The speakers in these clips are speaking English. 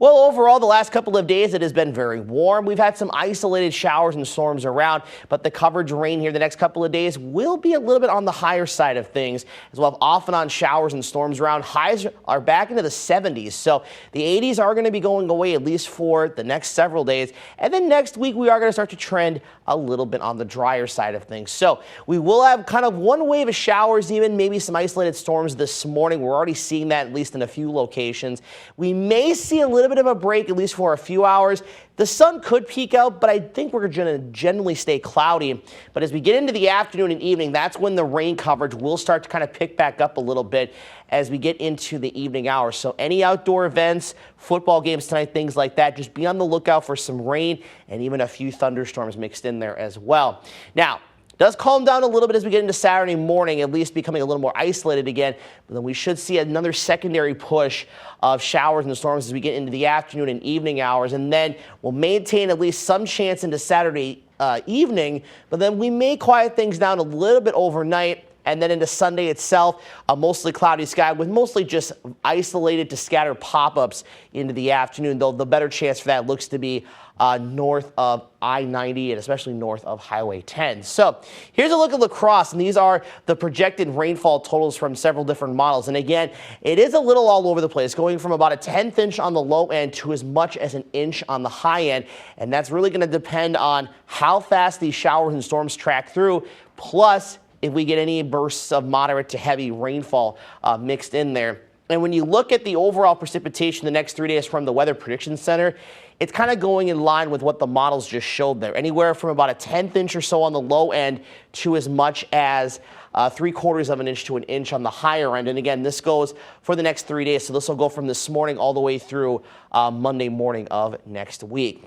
Well, overall, the last couple of days, it has been very warm. We've had some isolated showers and storms around, but the coverage rain here the next couple of days will be a little bit on the higher side of things, as we'll have off and on showers and storms around. Highs are back into the 70s, so the 80s are going to be going away at least for the next several days. And then next week, we are going to start to trend a little bit on the drier side of things. So we will have kind of one wave of showers, even maybe some isolated storms this morning. We're already seeing that at least in a few locations. We may see a little bit of a break, at least for a few hours. The sun could peek out, but I think we're going to generally stay cloudy. But as we get into the afternoon and evening, that's when the rain coverage will start to kind of pick back up a little bit as we get into the evening hours. So any outdoor events, football games tonight, things like that, just be on the lookout for some rain and even a few thunderstorms mixed in there as well. Now, does calm down a little bit as we get into Saturday morning, at least becoming a little more isolated again. But then we should see another secondary push of showers and storms as we get into the afternoon and evening hours. And then we'll maintain at least some chance into Saturday evening. But then we may quiet things down a little bit overnight. And then into Sunday itself, a mostly cloudy sky with mostly just isolated to scattered pop-ups into the afternoon, though the better chance for that looks to be north of I-90 and especially north of Highway 10. So here's a look at La Crosse, and these are the projected rainfall totals from several different models. And again, it is a little all over the place, going from about a 1/10 inch on the low end to as much as an inch on the high end. And that's really going to depend on how fast these showers and storms track through, plus if we get any bursts of moderate to heavy rainfall mixed in there. And when you look at the overall precipitation the next 3 days from the Weather Prediction Center, it's kind of going in line with what the models just showed there. Anywhere from about a 1/10 inch or so on the low end to as much as 3/4 of an inch to an inch on the higher end. And again, this goes for the next 3 days. So this will go from this morning all the way through Monday morning of next week.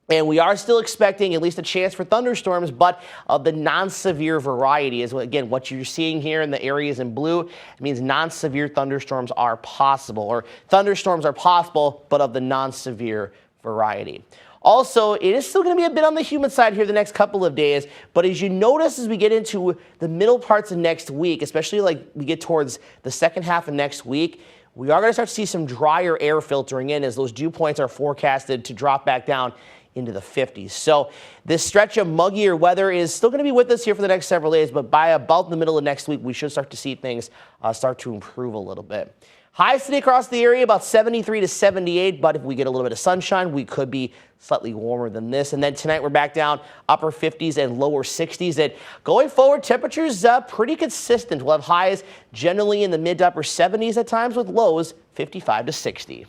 And we are still expecting at least a chance for thunderstorms, but of the non-severe variety is, again, what you're seeing here in the areas in blue. It means non-severe thunderstorms are possible, or thunderstorms are possible, but of the non-severe variety. Also, it is still going to be a bit on the humid side here the next couple of days, but as you notice as we get into the middle parts of next week, especially like we get towards the second half of next week, we are going to start to see some drier air filtering in as those dew points are forecasted to drop back down into the 50s. So this stretch of muggier weather is still going to be with us here for the next several days, but by about the middle of next week, we should start to see things start to improve a little bit. Highs today across the area about 73 to 78, but if we get a little bit of sunshine, we could be slightly warmer than this. And then tonight we're back down upper 50s and lower 60s. And going forward, temperatures pretty consistent. We'll have highs generally in the mid to upper 70s at times with lows 55 to 60.